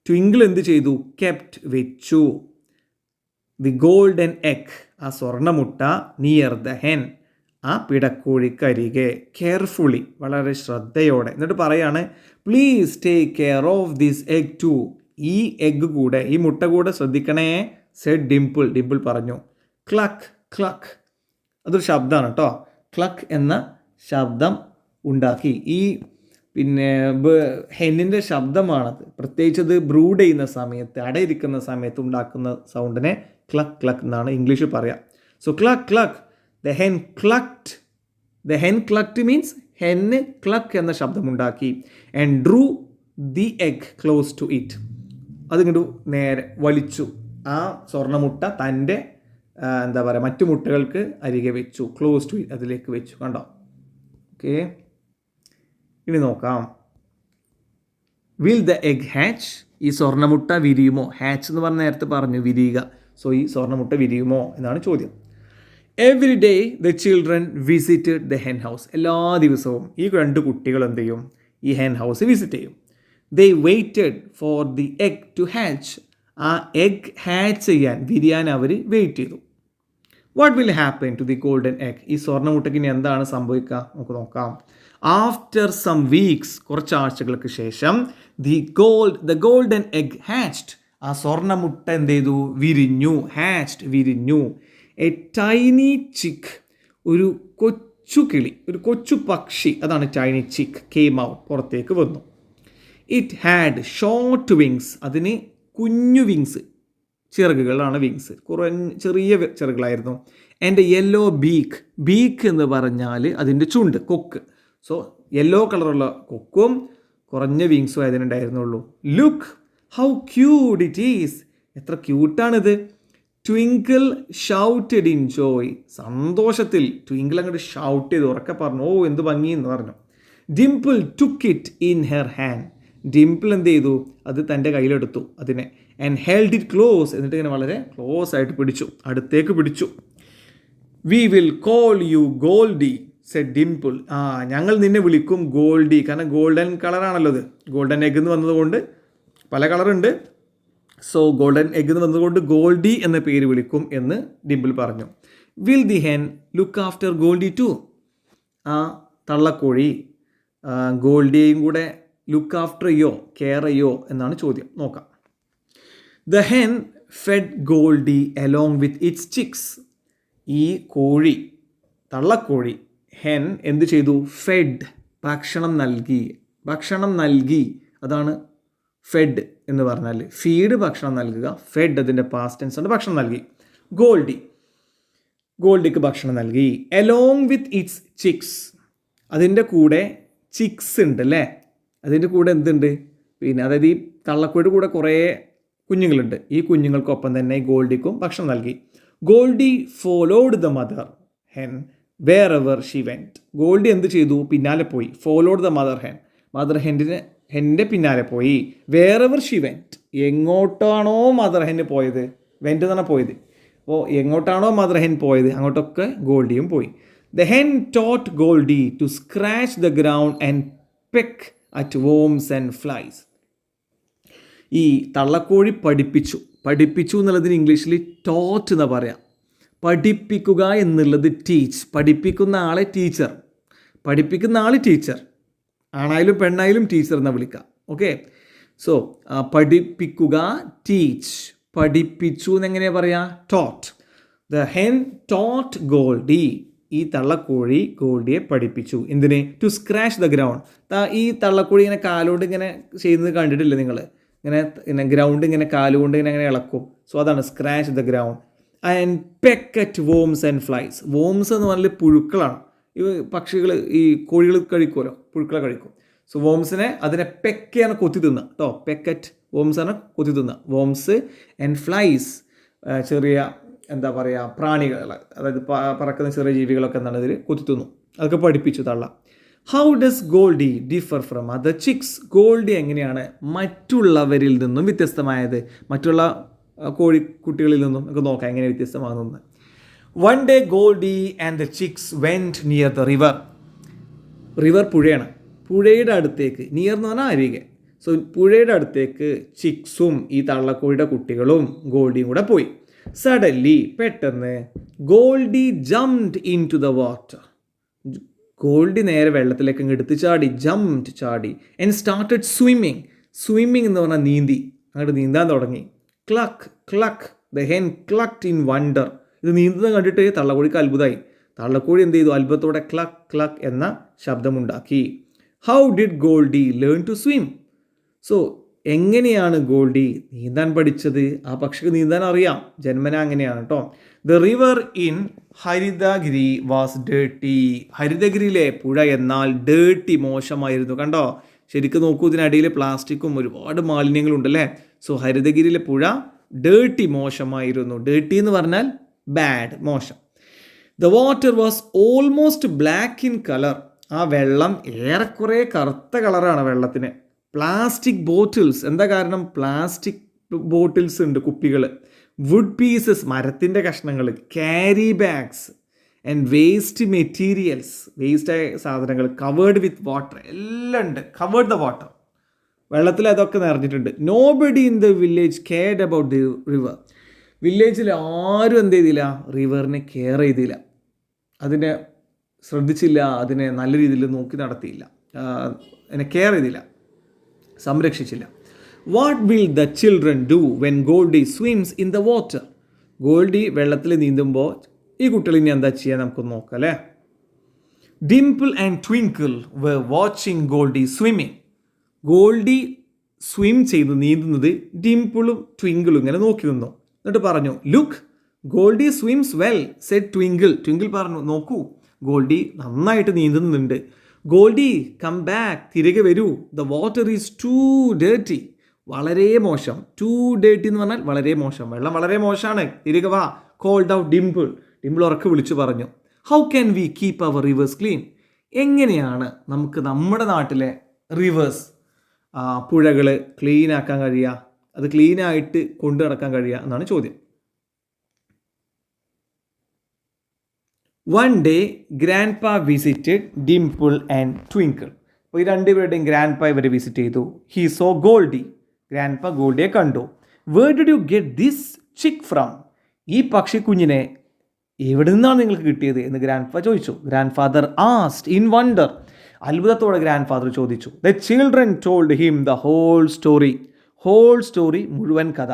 Twinkle എന്ത് ചെയ്തു? kept, വെച്ചു. the golden egg, ആ സ്വർണ്ണമുട്ട, near the hen, ആ പിടക്കോഴിക്കരികെ, carefully, വളരെ ശ്രദ്ധയോടെ. എന്നിട്ട് പറയാണ്, please take care of this egg too. ഈ എഗ്ഗ് കൂടെ, ഈ മുട്ട കൂടെ ശ്രദ്ധിക്കണേ, said Dimple. ഡിംപിൾ പറഞ്ഞു. cluck cluck, അതൊരു ശബ്ദമാണ് കേട്ടോ. ക്ലക്ക് എന്ന ശബ്ദം ഉണ്ടാക്കി. ഈ പിന്നെ ഹെന്നിൻ്റെ ശബ്ദമാണത്. പ്രത്യേകിച്ച് അത് ബ്രൂഡ് ചെയ്യുന്ന സമയത്ത്, അടയിരിക്കുന്ന സമയത്ത് ഉണ്ടാക്കുന്ന സൗണ്ടിനെ ക്ലക്ക് ക്ലക്ക് എന്നാണ് ഇംഗ്ലീഷിൽ പറയാം. So cluck cluck, the hen clucked. The hen clucked means hen cluck എന്ന ശബ്ദമുണ്ടാക്കി. And drew the egg close to it, അതിങ്ങോട്ട് നേരെ വലിച്ചു, ആ സ്വർണ്ണമുട്ട തൻ്റെ എന്താ പറയുക മറ്റു മുട്ടകൾക്ക് അരികെ വെച്ചു. ക്ലോസ് ടു അതിലേക്ക് വെച്ചു. കണ്ടോ? ഓക്കെ, ഇനി നോക്കാം. വിൽ ദ എഗ് ഹാച്ച്, ഈ സ്വർണ്ണമുട്ട വിരിയുമോ? ഹാച്ച് എന്ന് പറഞ്ഞ നേരത്തെ പറഞ്ഞു വിരിയുക. സോ ഈ സ്വർണ്ണമുട്ട വിരിയുമോ എന്നാണ് ചോദ്യം. Every day the children visited the hen house. എല്ലാ ദിവസവും ഈ രണ്ട് കുട്ടികൾ എന്ത് ചെയ്യും? ഈ ഹെൻ ഹൗസ് വിസിറ്റ് ചെയ്യും. They waited for the egg to hatch. ആ എഗ് ഹാച്ച് ചെയ്യാൻ, വിരിയാൻ അവർ വെയിറ്റ് ചെയ്തു. What will happen to the golden egg? ഈ സ്വർണ്ണമുട്ടയ്ക്ക് ഇനി എന്താണ് സംഭവിക്കുക? നമുക്ക് നോക്കാം. ആഫ്റ്റർ സം വീക്സ്, കുറച്ച് ആഴ്ചകൾക്ക് ശേഷം, ദ ഗോൾഡൻ എഗ് ഹാച്ച്ഡ്, ആ സ്വർണ്ണമുട്ട എന്ത് ചെയ്തു? വിരിഞ്ഞു. ഹാച്ച്ഡ്, വിരിഞ്ഞു. എ ടൈനി ചിക്ക്, ഒരു കൊച്ചു കിളി, ഒരു കൊച്ചു പക്ഷി, അതാണ് ടൈനി ചിക്ക്, കെയിം ഔട്ട്, പുറത്തേക്ക് വന്നു. ഇറ്റ് ഹാഡ് ഷോർട്ട് വിങ്സ്, അതിന് കുഞ്ഞു വിങ്സ്, ചിറകുകളാണ് വിങ്സ്, ചെറിയ ചിറകുകളായിരുന്നു. ആൻഡ് യെല്ലോ ബീക്ക്, ബീക്ക് എന്ന് പറഞ്ഞാൽ അതിൻ്റെ ചുണ്ട്, കൊക്ക്. സോ യെല്ലോ കളറുള്ള കൊക്കും കുറഞ്ഞ വിങ്സും അതിനുണ്ടായിരുന്നുള്ളൂ. Look how cute it is, എത്ര ക്യൂട്ടാണിത്. ട്വിങ്കിൾ ഷൗട്ടഡ് ഇൻ ജോയ്, സന്തോഷത്തിൽ ട്വിങ്കിൾ അങ്ങോട്ട് ഷൗട്ട് ചെയ്ത് ഉറക്കെ പറഞ്ഞു, ഓ എന്ത് ഭംഗി എന്ന് പറഞ്ഞു. Dimple took it in her hand, Dimple എന്ത് ചെയ്തു? അത് തൻ്റെ കയ്യിലെടുത്തു അതിനെ. ആൻഡ് ഹെൽഡ് ഇറ്റ് ക്ലോസ്, എന്നിട്ട് ഇങ്ങനെ വളരെ ക്ലോസ് ആയിട്ട് പിടിച്ചു, അടുത്തേക്ക് പിടിച്ചു. We will call you Goldie said Dimple. ഞങ്ങൾ നിന്നെ വിളിക്കും ഗോൾഡി, കാരണം ഗോൾഡൻ കളറാണല്ലോ അത്. ഗോൾഡൻ എഗ് എന്ന് വന്നതുകൊണ്ട് പല കളറുണ്ട്. സോ ഗോൾഡൻ എഗ് എന്ന് വന്നതുകൊണ്ട് ഗോൾഡി എന്ന പേര് വിളിക്കും എന്ന് ഡിംപിൾ പറഞ്ഞു. Will the hen look after Goldie too, ആ തള്ളക്കോഴി ഗോൾഡിയെയും കൂടെ ലുക്ക് ആഫ്റ്റർ യോ, കെയർ ചെയ്യോ എന്നാണ് ചോദ്യം. നോക്കാം. The hen fed Goldie along with its chicks. ഈ കോഴി, തള്ളക്കോഴി, ഹെൻ എന്ത് ചെയ്തു? ഫെഡ്, ഭക്ഷണം നൽകി, ഭക്ഷണം നൽകി, അതാണ് ഫെഡ് എന്ന് പറഞ്ഞാൽ. ഫീഡ് ഭക്ഷണം നൽകുക, ഫെഡ് അതിൻ്റെ പാസ്റ്റ് ടെൻസ് ആണ്, ഭക്ഷണം നൽകി. ഗോൾഡി, ഗോൾഡിക്ക് ഭക്ഷണം നൽകി. അലോങ് വിത്ത് ഇറ്റ്സ് ചിക്സ്, അതിൻ്റെ കൂടെ ചിക്സ് ഉണ്ട് അല്ലേ, അതിൻ്റെ കൂടെ എന്തുണ്ട്? പിന്നെ അതായത് ഈ തള്ളക്കോഴിയുടെ കൂടെ കുറേ കുഞ്ഞുങ്ങളുണ്ട്. ഈ കുഞ്ഞുങ്ങൾക്കൊപ്പം തന്നെ ഗോൾഡിക്കും ഭക്ഷണം നൽകി. Goldie followed the mother hen wherever she went. Goldie എന്ത് ചെയ്തു? പിന്നാലെ പോയി. ഫോളോഡ് ദ മദർ ഹെൻ്റെ പിന്നാലെ പോയി. വേറെവർ ഷി വെൻറ്റ്, എങ്ങോട്ടാണോ മദർ ഹെൻ പോയത്, വെൻറ്റ് എന്ന് പറഞ്ഞാൽ പോയത്, അപ്പോൾ എങ്ങോട്ടാണോ മദർ ഹെൻ പോയത് അങ്ങോട്ടൊക്കെ ഗോൾഡിയും പോയി. The hen taught Goldy to scratch the ground and peck at worms and flies. ഈ തള്ളക്കോഴി പഠിപ്പിച്ചു എന്നുള്ളതിന് ഇംഗ്ലീഷിൽ ടോട്ട് എന്ന് പറയാം. പഠിപ്പിക്കുക എന്നുള്ളത് ടീച്ച്, പഠിപ്പിക്കുന്ന ആളെ ടീച്ചർ, പഠിപ്പിക്കുന്ന ആൾ ടീച്ചർ, ആണായാലും പെണ്ണായാലും ടീച്ചർ എന്ന് വിളിക്കാം. ഓക്കെ, സോ പഠിപ്പിക്കുക, ടീച്ച്, പഠിപ്പിച്ചു എന്നെങ്ങനെയാണ് പറയുക? Taught. The hen taught Goldie, ഈ തള്ളക്കോഴി ഗോൾഡിയെ പഠിപ്പിച്ചു. എന്തിന്? To scratch the ground. ഈ തള്ളക്കോഴി ഇങ്ങനെ കാലുകൊണ്ട് ഇങ്ങനെ ചെയ്യുന്നത് കണ്ടിട്ടില്ലേ നിങ്ങൾ? ഇങ്ങനെ ഗ്രൗണ്ട് ഇങ്ങനെ കാലുകൊണ്ട് ഇങ്ങനെ ഇളക്കും. സോ അതാണ് scratch the ground. And peck at worms and flies. Worms എന്ന് പറഞ്ഞാൽ പുഴുക്കളാണ്. ഈ പക്ഷികൾ, ഈ കോഴികൾ കഴിക്കുമല്ലോ, പുഴുക്കളെ കഴിക്കും. സോ വോംസിനെ അതിനെ പെക്കയാണ് കൊത്തി തിന്നുക കേട്ടോ. പെക്കറ്റ് വോംസാണ് കൊത്തി തിന്നുക. വോംസ് ആൻഡ് ഫ്ലൈസ്, ചെറിയ എന്താ പറയുക, പ്രാണികൾ, അതായത് പറക്കുന്ന ചെറിയ ജീവികളൊക്കെ എന്താണ് ഇതിൽ കൊത്തി തിന്നു. അതൊക്കെ പഠിപ്പിച്ചു തള്ള. How does Goldie differ from other chicks? Goldie എങ്ങനെയാണ് മറ്റുള്ളവരിൽ നിന്നും വ്യത്യസ്തമായത്? മറ്റുള്ള കോഴിക്കുട്ടികളിൽ നിന്നും നമുക്ക് നോക്കാം എങ്ങനെ വ്യത്യസ്തമാകുന്നത്. One day Goldy and the chicks went near the river. River പുഴയാണ്. പുഴയുടെ അടുത്തേക്ക്, നിയർ എന്ന് പറഞ്ഞാൽ അരികെ. സോ പുഴയുടെ അടുത്തേക്ക് ചിക്സും ഈ തള്ളക്കോഴിയുടെ കുട്ടികളും ഗോൾഡിയും കൂടെ പോയി. സഡൻലി, പെട്ടെന്ന്, Goldie jumped into the water. Goldie നേരെ വെള്ളത്തിലേക്ക് അങ്ങ് എടുത്ത് ചാടി, ജംപ്ഡ് ചാടി. And started swimming. സ്വിമ്മിങ് എന്ന് പറഞ്ഞാൽ നീന്തി, അങ്ങോട്ട് നീന്താൻ തുടങ്ങി. ക്ലക്ക് cluck, the hen ക്ലക്ക്ഡ് in wonder. ഇത് നീന്തുന്നത് കണ്ടിട്ട് തള്ളക്കോഴിക്ക് അത്ഭുതമായി. തള്ളക്കോഴി എന്ത് ചെയ്തു? അത്ഭുതത്തോടെ ക്ലക്ക് ക്ലക്ക് എന്ന ശബ്ദമുണ്ടാക്കി. How did Goldy learn to swim? So എങ്ങനെയാണ് ഗോൾഡി നീന്താൻ പഠിച്ചത്? ആ പക്ഷിക്ക് നീന്താൻ അറിയാം, ജന്മന അങ്ങനെയാണ് കേട്ടോ. The river in Haritagiri was dirty. ഹരിതഗിരിയിലെ പുഴ എന്നാൽ ഡേർട്ടി, മോശമായിരുന്നു. കണ്ടോ, ശരിക്കും നോക്കൂ, ഇതിനടിയിൽ പ്ലാസ്റ്റിക്കും ഒരുപാട് മാലിന്യങ്ങളുണ്ടല്ലേ. സോ ഹരിതഗിരിയിലെ പുഴ ഡേർട്ടി, മോശമായിരുന്നു. ഡേർട്ടി എന്ന് പറഞ്ഞാൽ ബാഡ്, മോശം. The water was almost black in colour. ആ വെള്ളം ഏറെക്കുറെ കറുത്ത കളറാണ് വെള്ളത്തിന്. പ്ലാസ്റ്റിക് ബോട്ടിൽസ്, എന്താ കാരണം? പ്ലാസ്റ്റിക് ബോട്ടിൽസ് ഉണ്ട്, കുപ്പികൾ. വുഡ് പീസസ്, മരത്തിൻ്റെ കഷ്ണങ്ങൾ. Carry bags and waste materials, വേസ്റ്റായ സാധനങ്ങൾ. കവേർഡ് വിത്ത് വാട്ടർ, എല്ലാം ഉണ്ട്. കവേർഡ് ദ വാട്ടർ, വെള്ളത്തിൽ അതൊക്കെ നിറഞ്ഞിട്ടുണ്ട്. Nobody in the village cared about the river. വില്ലേജിൽ ആരും എന്ത് ചെയ്തില്ല? റിവറിനെ കെയർ ചെയ്തില്ല, അതിനെ ശ്രദ്ധിച്ചില്ല, അതിനെ നല്ല രീതിയിൽ നോക്കി നടത്തിയില്ല, അതിനെ കെയർ ചെയ്തില്ല, സംരക്ഷിച്ചില്ല. What will the children do when Goldy swims in the water? Goldy വെള്ളത്തിൽ നീന്തുമ്പോൾ ഈ കുട്ടികൾ ഇനി എന്താ ചെയ്യുക നമുക്കൊന്ന് നോക്കാം അല്ലേ. Dimple and Twinkle were watching Goldie swimming. Goldie swim ചെയ്ത് നീന്തുന്നത് ഡിംപിളും ട്വിങ്കിളും ഇങ്ങനെ നോക്കി നിന്നു. എന്നിട്ട് പറഞ്ഞു, look Goldie swims well said Twinkle. Twinkle പറഞ്ഞു, നോക്കൂ ഗോൾഡി നന്നായിട്ട് നീന്തുന്നുണ്ട്. ഗോൾഡി കം ബാക്ക്, തിരികെ വരൂ. The water is too dirty, വളരെ മോശം. ടു ഡേർട്ടി എന്ന് പറഞ്ഞാൽ വളരെ മോശം, വെള്ളം വളരെ മോശമാണ്, തിരികെ വാ. Called out Dimple. ഡിംപിൾ ഉറക്കെ വിളിച്ചു പറഞ്ഞു, how can we keep our rivers clean? എങ്ങനെയാണ് നമുക്ക് നമ്മുടെ നാട്ടിലെ റിവേഴ്സ്, പുഴകൾ ക്ലീൻ ആക്കാൻ കഴിയുക, അത് ക്ലീനായിട്ട് കൊണ്ടു നടക്കാൻ കഴിയുക എന്നാണ് ചോദ്യം. വൺ ഡേ ഗ്രാൻഡ് പാ വിസിറ്റഡ് ഡിംപിൾ ആൻഡ് ട്വിങ്കിൾ. അപ്പോൾ ഈ രണ്ടുപേരുടെയും ഗ്രാൻഡ് പാ ഇവരെ വിസിറ്റ് ചെയ്തു. He so Goldy. ഗ്രാൻഡ് പാ ഗോൾഡിയെ കണ്ടു. Where did you get this chick from? ഈ പക്ഷി കുഞ്ഞിനെ എവിടെ നിന്നാണ് നിങ്ങൾക്ക് കിട്ടിയത് എന്ന് ഗ്രാൻഡ് ഫാ ചോദിച്ചു. Grandfather asked in wonder. അത്ഭുതത്തോടെ ഗ്രാൻഡ് ഫാദർ ചോദിച്ചു. The children told him the whole story. Whole story, മുഴുവൻ കഥ.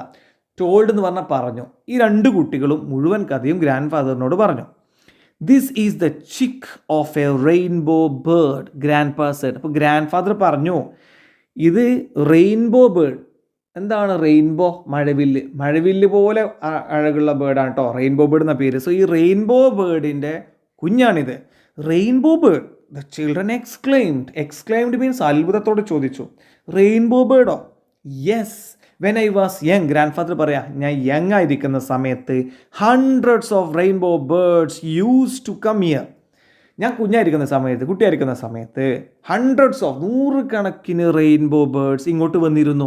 ടോൾഡ് എന്ന് പറഞ്ഞാൽ പറഞ്ഞു. ഈ രണ്ട് കുട്ടികളും മുഴുവൻ കഥയും ഗ്രാൻഡ് ഫാദറിനോട് പറഞ്ഞു. This is the chick of a rainbow bird, grandfather said. അപ്പോൾ ഗ്രാൻഡ് ഫാദർ പറഞ്ഞു, ഇത് റെയിൻബോ ബേർഡ്. എന്താണ് റെയിൻബോ? മഴവില്ല്. മഴവില്ല് പോലെ അഴകുള്ള ബേർഡാണ് കേട്ടോ റെയിൻബോ ബേർഡ് എന്ന പേര്. സോ ഈ റെയിൻബോ ബേർഡിൻ്റെ കുഞ്ഞാണിത്. Rainbow bird. The children exclaimed. Exclaimed means അത്ഭുതത്തോടെ ചോദിച്ചു, റെയിൻബോ ബേർഡോ? Yes, when I was young. Grandfather പറയാം, ഞാൻ യങ് ആയിരിക്കുന്ന സമയത്ത് hundreds of rainbow birds use to come here. ഞാൻ കുട്ടിയായിരിക്കുന്ന സമയത്ത് നൂറുകണക്കിന് റെയിൻബോ ബേർഡ്സ് ഇങ്ങോട്ട് വന്നിരുന്നു.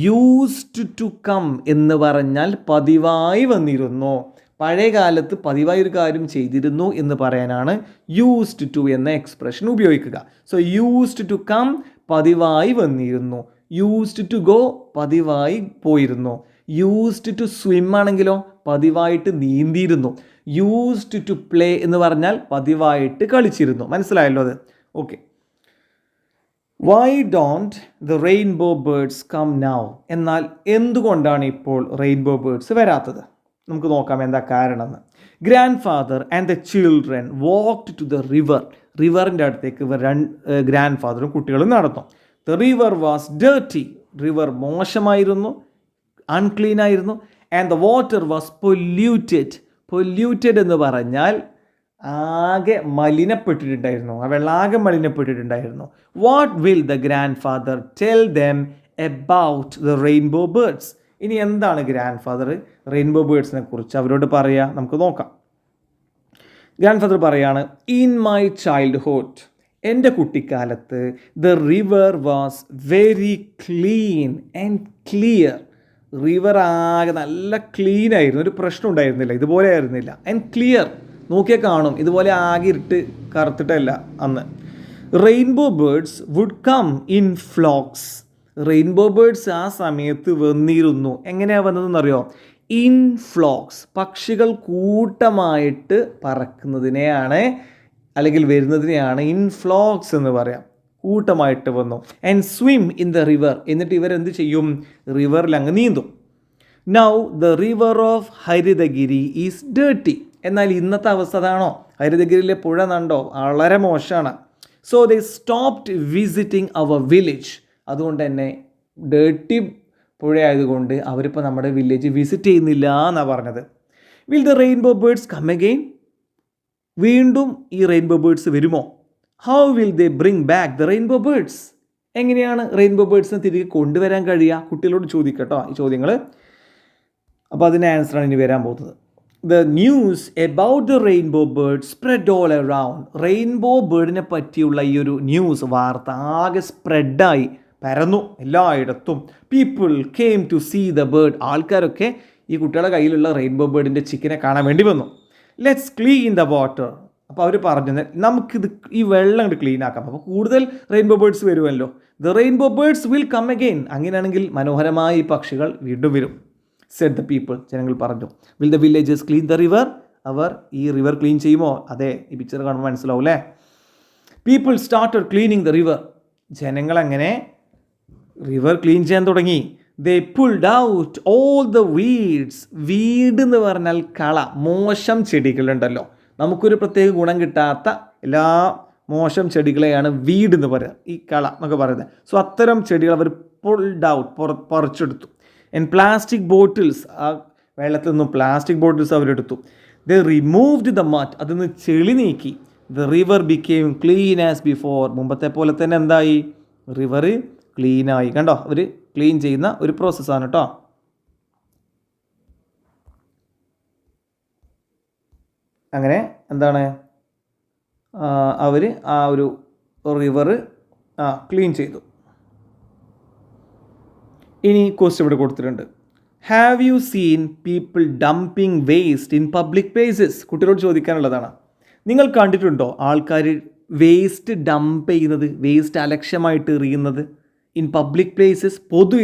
യൂസ്ഡ് ടു കം എന്ന് പറഞ്ഞാൽ പതിവായി വന്നിരുന്നു. പഴയ കാലത്ത് പതിവായി ഒരു കാര്യം ചെയ്തിരുന്നു എന്ന് പറയാനാണ് യൂസ്ഡ് ടു എന്ന എക്സ്പ്രഷൻ ഉപയോഗിക്കുക. സോ യൂസ്ഡ് ടു കം പതിവായി വന്നിരുന്നു. യൂസ്ഡ് ടു ഗോ പതിവായി പോയിരുന്നു. യൂസ്ഡ് ടു സ്വിം ആണെങ്കിലോ പതിവായിട്ട് നീന്തിയിരുന്നു. യൂസ്ഡ് ടു പ്ലേ എന്ന് പറഞ്ഞാൽ പതിവായിട്ട് കളിച്ചിരുന്നു. മനസ്സിലായല്ലോ അത്? Okay. Why don't the rainbow birds come now? എന്നാൽ എന്തുകൊണ്ടാണ് ഇപ്പോൾ റെയിൻബോ ബേർഡ്സ് വരാത്തത്? നമുക്ക് നോക്കാം എന്താ കാരണം എന്ന്. Grandfather and the children walked to the river. റിവറിൻ്റെ അടുത്തേക്ക് ഗ്രാൻഡ് ഫാദറും കുട്ടികളും നടന്നു. The river was dirty. River മോശമായിരുന്നു, അൺക്ലീൻ ആയിരുന്നു. And the water was polluted. Polluted എന്ന് പറഞ്ഞാൽ ആകെ മലിനപ്പെട്ടിട്ടുണ്ടായിരുന്നു. ആ വെള്ളം ആകെ മലിനപ്പെട്ടിട്ടുണ്ടായിരുന്നു. What will the grandfather tell them about the rainbow birds? ഇനി എന്താണ് ഗ്രാൻഡ് ഫാദർ റെയിൻബോ ബേർഡ്സിനെ കുറിച്ച് അവരോട് പറയുക? നമുക്ക് നോക്കാം. ഗ്രാൻഡ് ഫാദർ പറയാണ്, ഇൻ മൈ ചൈൽഡ്ഹുഡ്, എൻ്റെ കുട്ടിക്കാലത്ത് the river was very clean and clear. River ആകെ നല്ല ക്ലീൻ ആയിരുന്നു, ഒരു പ്രശ്നം ഉണ്ടായിരുന്നില്ല, ഇതുപോലെ ആയിരുന്നില്ല. ആൻഡ് ക്ലിയർ, നോക്കിയാൽ കാണും, ഇതുപോലെ ആകെ ഇരുട്ട് കറുത്തിട്ടല്ല അന്ന്. Rainbow birds would come in flocks. Rainbow birds ആ സമയത്ത് വന്നിരുന്നു. എങ്ങനെയാണ് വന്നതെന്നറിയോ? ഇൻ ഫ്ലോക്സ്. പക്ഷികൾ കൂട്ടമായിട്ട് പറക്കുന്നതിനെയാണ് അല്ലെങ്കിൽ വരുന്നതിനെയാണ് ഇൻ ഫ്ലോക്സ് എന്ന് പറയാം. കൂട്ടമായിട്ട് വന്നു. And swim in the river. എന്നിട്ട് ഇവരെന്ത് ചെയ്യും? റിവറിൽ അങ്ങ് നീന്തും. Now the river of Haritagiri is dirty. എന്നാൽ ഇന്നത്തെ അവസ്ഥ അതാണോ? ഹരിതഗിരിയിലെ പുഴ കണ്ടോ? വളരെ മോശമാണ്. So they stopped visiting our village. അതുകൊണ്ട് തന്നെ ഡേർട്ടി പുഴയായതുകൊണ്ട് അവരിപ്പോൾ നമ്മുടെ വില്ലേജ് വിസിറ്റ് ചെയ്യുന്നില്ല എന്നാണ് പറഞ്ഞത്. Will the rainbow birds come again? വീണ്ടും ഈ റെയിൻബോ ബേർഡ്സ് വരുമോ? How will they bring back the rainbow birds? എങ്ങനെയാണ് റെയിൻബോ ബേർഡ്സിനെ തിരികെ കൊണ്ടുവരാൻ കഴിയുക? കുട്ടികളോട് ചോദിക്കട്ടോ ഈ ചോദ്യങ്ങൾ. അപ്പോൾ അതിൻ്റെ ആൻസറാണ് ഇനി വരാൻ പോകുന്നത്. The news about the rainbow bird spread all around. Rainbow ബേർഡിനെ പറ്റിയുള്ള ഈ ഒരു ന്യൂസ്, വാർത്ത ആകെ സ്പ്രെഡായി, പരന്നു എല്ലായിടത്തും. People came to see the bird. ആൾക്കാരൊക്കെ ഈ കുട്ടികളുടെ കയ്യിലുള്ള റെയിൻബോ ബേർഡിൻ്റെ ചിക്കനെ കാണാൻ വേണ്ടി വന്നു. Let's clean the water. അപ്പോൾ അവർ പറഞ്ഞു, നമുക്കിത് ഈ വെള്ളം ഇങ്ങോട്ട് ക്ലീൻ ആക്കാം, അപ്പോൾ കൂടുതൽ റെയിൻബോ ബേർഡ്സ് വരുമല്ലോ. The rainbow birds will come again. അങ്ങനെയാണെങ്കിൽ മനോഹരമായ ഈ പക്ഷികൾ വീണ്ടും വരും. Said the people. ജനങ്ങൾ പറഞ്ഞു. Will the villages clean the river? അവർ ഈ റിവർ ക്ലീൻ ചെയ്യുമോ? അതെ, ഈ പിക്ചർ കാണുമ്പോൾ മനസ്സിലാവും അല്ലേ? People started cleaning the river. ജനങ്ങൾ അങ്ങനെ റിവർ ക്ലീൻ ചെയ്യാൻ തുടങ്ങി. They pulled out all the weeds. Weed എന്ന് പറഞ്ഞാൽ കള, മോശം ചെടികളുണ്ടല്ലോ, നമുക്കൊരു പ്രത്യേക ഗുണം കിട്ടാത്ത എല്ലാ മോശം ചെടികളെയാണ് വീഡ് എന്ന് പറയുക, ഈ കള എന്നൊക്കെ പറയുന്നത്. സോ അത്തരം ചെടികൾ അവർ പുൾഡ് ഔട്ട്, പറിച്ചെടുത്തു. ആൻഡ് പ്ലാസ്റ്റിക് ബോട്ടിൽസ്, ആ വെള്ളത്തിൽ നിന്നും പ്ലാസ്റ്റിക് ബോട്ടിൽസ് അവരെടുത്തു. They removed the mud. അതിൽ നിന്ന് ചെളി നീക്കി. The river became clean as before. മുമ്പത്തെ പോലെ തന്നെ എന്തായി? റിവർ ക്ലീനായി. കണ്ടോ? അവർ ക്ലീൻ ചെയ്യുന്ന ഒരു പ്രോസസ്സാണ് കേട്ടോ. അങ്ങനെ എന്താണ്, അവർ ആ ഒരു റിവർ ക്ലീൻ ചെയ്തു. ഇനി ക്വസ്റ്റ്യൻ ഇവിടെ കൊടുത്തിട്ടുണ്ട്. Have you seen people dumping waste in public places? കുട്ടികളോട് ചോദിക്കാനുള്ളതാണ്. നിങ്ങൾ കണ്ടിട്ടുണ്ടോ ആൾക്കാർ വേസ്റ്റ് ഡംപ് ചെയ്യുന്നത്, വേസ്റ്റ് അലക്ഷ്യമായിട്ട് എറിയുന്നത്? ഇൻ പബ്ലിക് പ്ലേസസ്, പൊതു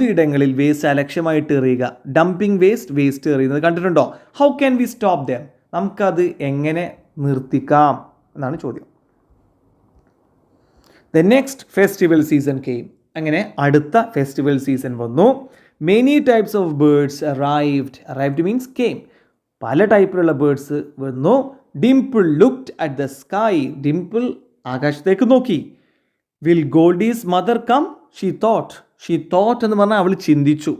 ഇടങ്ങളിൽ വേസ്റ്റ് അലക്ഷ്യമായിട്ട് എറിയുക. ഡംപിങ് വേസ്റ്റ് എറിയുന്നത് കണ്ടിട്ടുണ്ടോ? How can we stop dum? നമുക്കത് എങ്ങനെ നിർത്തിക്കാം എന്നാണ് ചോദ്യം. The next festival season came. അങ്ങനെ അടുത്ത ഫെസ്റ്റിവൽ സീസൺ വന്നു. Many types of birds arrived means came. പല ടൈപ്പിലുള്ള ബേർഡ്സ് വന്നു. Dimple looked at the sky. Dimple ആകാശത്തേക്ക് നോക്കി. Will Goldy's mother come? She thought എന്ന് പറഞ്ഞാൽ അവൾ ചിന്തിച്ചു.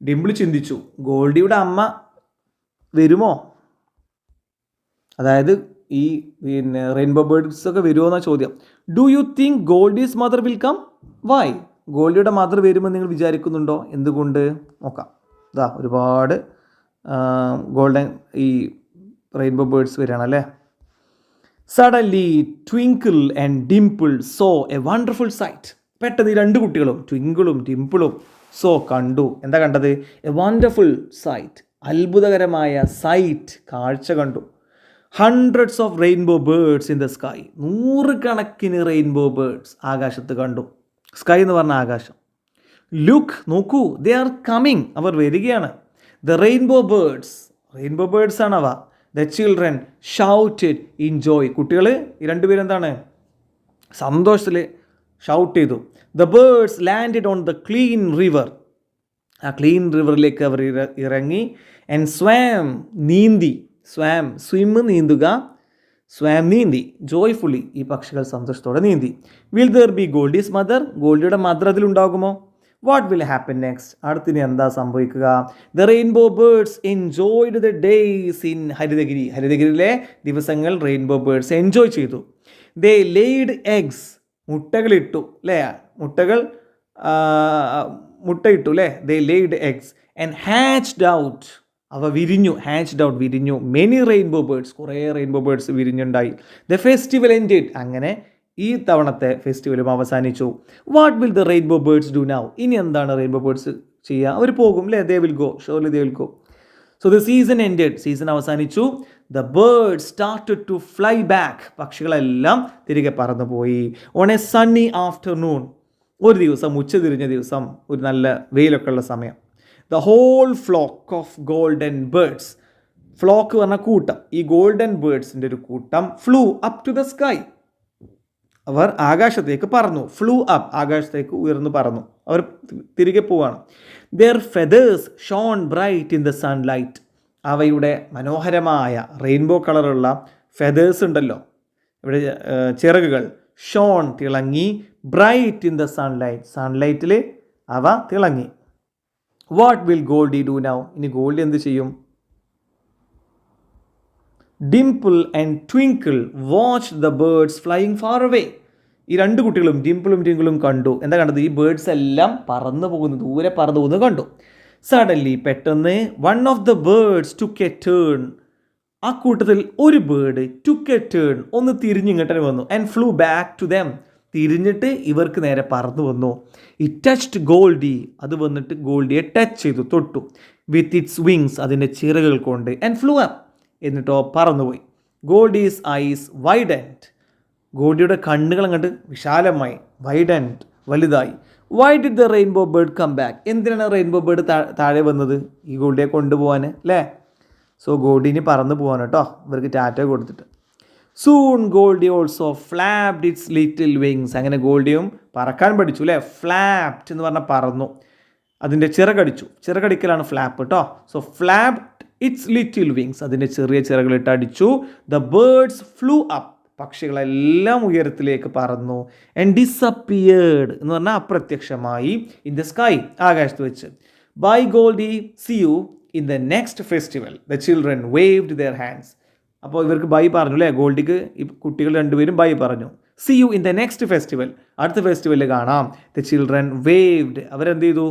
ഡിംപിൾ ചിന്തിച്ചു, ഗോൾഡിയുടെ അമ്മ വരുമോ? അതായത് ഈ റെയിൻബോ ബേർഡ്സ് ഒക്കെ വരുമോ എന്നാണ് ചോദ്യം. Do you think Goldie's mother will come? Why? ഗോൾഡിയുടെ മദർ വരുമെന്ന് നിങ്ങൾ വിചാരിക്കുന്നുണ്ടോ? എന്തുകൊണ്ട്? നോക്കാം. ഒരുപാട് ഗോൾഡൻ ഈ റെയിൻബോ ബേർഡ്സ് വരികയാണല്ലേ. Suddenly Twinkle and Dimple saw a wonderful sight. പെട്ടെന്ന് ഈ രണ്ട് കുട്ടികളും ട്വിങ്കിളും ഡിംപിളും കണ്ടു. എന്താ കണ്ടത്? എ വണ്ടർഫുൾ സൈറ്റ്, അത്ഭുതകരമായ സൈറ്റ്, കാഴ്ച കണ്ടു. Hundreds of rainbow birds in the sky, നൂറുകണക്കിന് റെയിൻബോ ബേർഡ്സ് ആകാശത്ത് കണ്ടു. സ്കൈ എന്ന് പറഞ്ഞ ആകാശം. ലുക്ക്, നോക്കൂ, ദേ ആർ കമ്മിങ്, അവർ വരികയാണ്. ദ റെയിൻബോ ബേർഡ്സ് ആണ് അവ. ദ ചിൽഡ്രൻ ഷൗറ്റഡ് ഇൻ ജോയ്, കുട്ടികൾ ഈ രണ്ടുപേരും എന്താണ്, സന്തോഷത്തിൽ ഷൗട്ട് ചെയ്തു. The birds landed on the clean river, ആ ക്ലീൻ റിവറിലേക്ക് അവർ ഇറങ്ങി. ആൻഡ് സ്വാം, നീന്തി, നീന്തി ജോയ്ഫുള്ളി, ഈ പക്ഷികൾ സന്തോഷത്തോടെ നീന്തി. Will there be Goldie's mother, ഗോൾഡിയുടെ മദർ അതിലുണ്ടാകുമോ? വാട്ട് വിൽ ഹാപ്പൻ നെക്സ്റ്റ്, അടുത്തിന് എന്താ സംഭവിക്കുക? The rainbow birds enjoyed the days in Harithagiri, ഹരിതഗിരിയിലെ ദിവസങ്ങൾ റെയിൻബോ ബേർഡ്സ് എൻജോയ് ചെയ്തു. ദേ ലെയ്ഡ് എഗ്സ്, മുട്ടകളിട്ടു അല്ലേ, മുട്ടയിട്ടു അല്ലേ. They laid eggs and hatched out, അവ വിരിഞ്ഞു. വിരിഞ്ഞു. മെനി റെയിൻബോ ബേർഡ്സ്, കുറേ റെയിൻബോ ബേർഡ്സ് വിരിഞ്ഞുണ്ടായി. ദ ഫെസ്റ്റിവൽ എൻഡഡ്, അങ്ങനെ ഈ തവണത്തെ ഫെസ്റ്റിവലും അവസാനിച്ചു. What will the rainbow birds do now, ഇനി എന്താണ് റെയിൻബോ ബേർഡ്സ് ചെയ്യുക? അവർ പോകും അല്ലേ. They will go, surely they will go. So the season ended, season അവസാനിച്ചു. The birds started to fly back, പക്ഷികളെല്ലാം തിരികെ പറന്നുപോയി. ഓൺ എ സണ്ണി ആഫ്റ്റർനൂൺ, ഒരു ദിവസം, ഉച്ചതിരിഞ്ഞ ദിവസം, ഒരു നല്ല വെയിലൊക്കെ ഉള്ള സമയം. The whole flock of golden birds, flock പറഞ്ഞ കൂട്ടം, ഈ ഗോൾഡൻ ബേർഡ്സിൻ്റെ ഒരു കൂട്ടം, flew up to the sky, അവർ ആകാശത്തേക്ക് പറന്നു. ഫ്ലൂ അപ്പ്, ആകാശത്തേക്ക് ഉയർന്നു പറന്നു. അവർ തിരികെ പോവാണ്. Their feathers shone bright in the sunlight, അവയുടെ മനോഹരമായ റെയിൻബോ കളറുള്ള ഫെദേഴ്സ് ഉണ്ടല്ലോ, ഇവിടെ ചിറകുകൾ, ഷോൺ തിളങ്ങി, ബ്രൈറ്റ് ഇൻ ദ സൺലൈറ്റ്, സൺലൈറ്റിൽ അവ തിളങ്ങി. What will Goldie do now, ഇനി ഗോൾഡി എന്ത് ചെയ്യും? Dimple and Twinkle watch the birds flying far away, ഈ രണ്ട് കുട്ടികളും ഡിംപിളും ട്വിങ്കിളും കണ്ടു. എന്താ കണ്ടത്? ഈ ബേർഡ്സ് എല്ലാം പറന്നു പോകുന്നു, ദൂരെ പറന്നു പോകുന്നത് കണ്ടു. സഡൻലി, പെട്ടെന്ന്, one of the birds took A turn, ആ കൂട്ടത്തിൽ ഒരു ബേർഡ് ടുക്ക് എ ടേൺ, ഒന്ന് തിരിഞ്ഞിങ്ങോട്ടേ വന്നു. And flew back to them, തിരിഞ്ഞിട്ട് ഇവർക്ക് നേരെ പറന്നു വന്നു. ഇറ്റ് ടച്ച്ഡ് ഗോൾഡി, അത് വന്നിട്ട് ഗോൾഡിയെ ടച്ച് ചെയ്തു, തൊട്ടു. വിത്ത് ഇറ്റ്സ് വിങ്സ്, അതിൻ്റെ ചിറകുകൾ കൊണ്ട്. ആൻഡ് ഫ്ലൂ അപ്പ്, എന്നിട്ടോ പറന്നുപോയി. ഗോൾഡീസ് ഐസ് വൈഡൻഡ്, ഗോൾഡിയുടെ കണ്ണുകൾ അങ്ങോട്ട് വിശാലമായി, വൈഡൻഡ്, വലുതായി. Why did the rainbow bird come back, എന്തിനാണ് റെയിൻബോ ബേർഡ് താഴെ വന്നത്? ഈ ഗോൾഡിയെ കൊണ്ടുപോകാൻ അല്ലേ. സോ ഗോൾഡിന് പറന്നു പോകാൻ കേട്ടോ, ഇവർക്ക് ടാറ്റ കൊടുത്തിട്ട്. Soon Goldie also flapped its little wings, അങ്ങനെ ഗോൾഡിയും പറക്കാൻ പഠിച്ചു അല്ലേ. ഫ്ലാപ്ഡ് എന്ന് പറഞ്ഞാൽ പറന്നു, അതിൻ്റെ ചിറകടിച്ചു, ചിറകടിക്കലാണ് ഫ്ലാപ്പ് കേട്ടോ. So flapped its little wings, അതിൻ്റെ ചെറിയ ചിറകളിട്ട് അടിച്ചു. ദ ബേർഡ്സ് ഫ്ലൂ അപ്പ്, പക്ഷികളെല്ലാം ഉയരത്തിലേക്ക് പറന്നു. ആൻഡ് ഡിസപ്പിയേർഡ് എന്ന് പറഞ്ഞാൽ അപ്രത്യക്ഷമായി. ഇൻ ദ സ്കൈ, ആകാശത്ത് വെച്ച്. Bye Goldie, see you in the next festival. The children waved their hands, അപ്പോൾ ഇവർക്ക് ബൈ പറഞ്ഞു അല്ലേ. ഗോൾഡിക്ക് ഈ കുട്ടികൾ രണ്ടുപേരും ബൈ പറഞ്ഞു. C you in the next festival, അടുത്ത ഫെസ്റ്റിവലിൽ കാണാം. ദ ചിൽഡ്രൻ വേവ്ഡ്, അവരെന്ത് ചെയ്തു?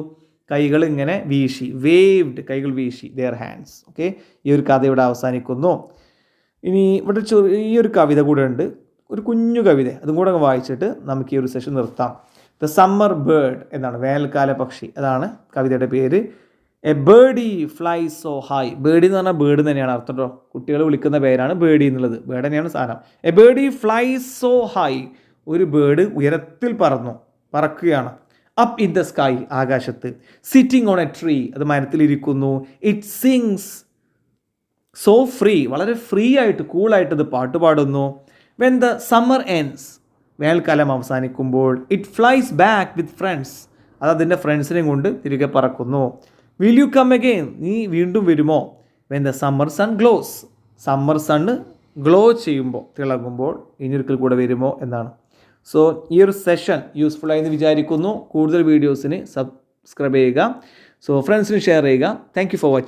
കൈകൾ ഇങ്ങനെ വീശി, വേവ്ഡ്, കൈകൾ വീശി, ദെയർ ഹാൻഡ്സ്. ഓക്കെ, ഈ ഒരു കഥ ഇവിടെ അവസാനിക്കുന്നു. ഇനി ഇവിടെ ഈ ഒരു കവിത കൂടെ ഉണ്ട്, ഒരു കുഞ്ഞു കവിത, അതും കൂടെ വായിച്ചിട്ട് നമുക്ക് ഈ ഒരു സെഷൻ നിർത്താം. ദ സമ്മർ ബേർഡ് എന്നാണ്, വേനൽക്കാല പക്ഷി, അതാണ് കവിതയുടെ പേര്. A birdie fly so high, birdie എന്ന് പറഞ്ഞാൽ ബേർഡ് തന്നെയാണ് അർത്ഥം കേട്ടോ, കുട്ടികൾ വിളിക്കുന്ന പേരാണ് ബേർഡി എന്നുള്ളത്, ബേർഡ് തന്നെയാണ് സാധനം. A birdie fly so high, ഒരു ബേർഡ് ഉയരത്തിൽ പറക്കുകയാണ്. അപ്പ് ഇൻ ദ സ്കൈ, ആകാശത്ത്. സിറ്റിംഗ് ഓൺ എ ട്രീ, അത് മരത്തിലിരിക്കുന്നു. ഇറ്റ് സിങ്സ് സോ ഫ്രീ, വളരെ ഫ്രീ ആയിട്ട്, കൂളായിട്ട് അത് പാട്ട് പാടുന്നു. വെൻ ദ സമ്മർ എൻഡ്സ്, വേനൽക്കാലം അവസാനിക്കുമ്പോൾ. It flies back with friends, അത് അതിൻ്റെ ഫ്രണ്ട്സിനെയും കൊണ്ട് തിരികെ പറക്കുന്നു. വിൽ യു കം അഗെയിൻ, നീ വീണ്ടും വരുമോ? When the summer sun glows, summer sun glow ചെയ്യുമ്പോൾ, തിളങ്ങുമ്പോൾ ഇനിയൊരിക്കൽ കൂടെ വരുമോ എന്നാണ്. സോ ഈ ഒരു സെഷൻ യൂസ്ഫുൾ ആയെന്ന് വിചാരിക്കുന്നു. കൂടുതൽ വീഡിയോസിന് സബ്സ്ക്രൈബ് ചെയ്യുക. സോ ഫ്രണ്ട്സിന് ഷെയർ ചെയ്യുക. Thank you for watching.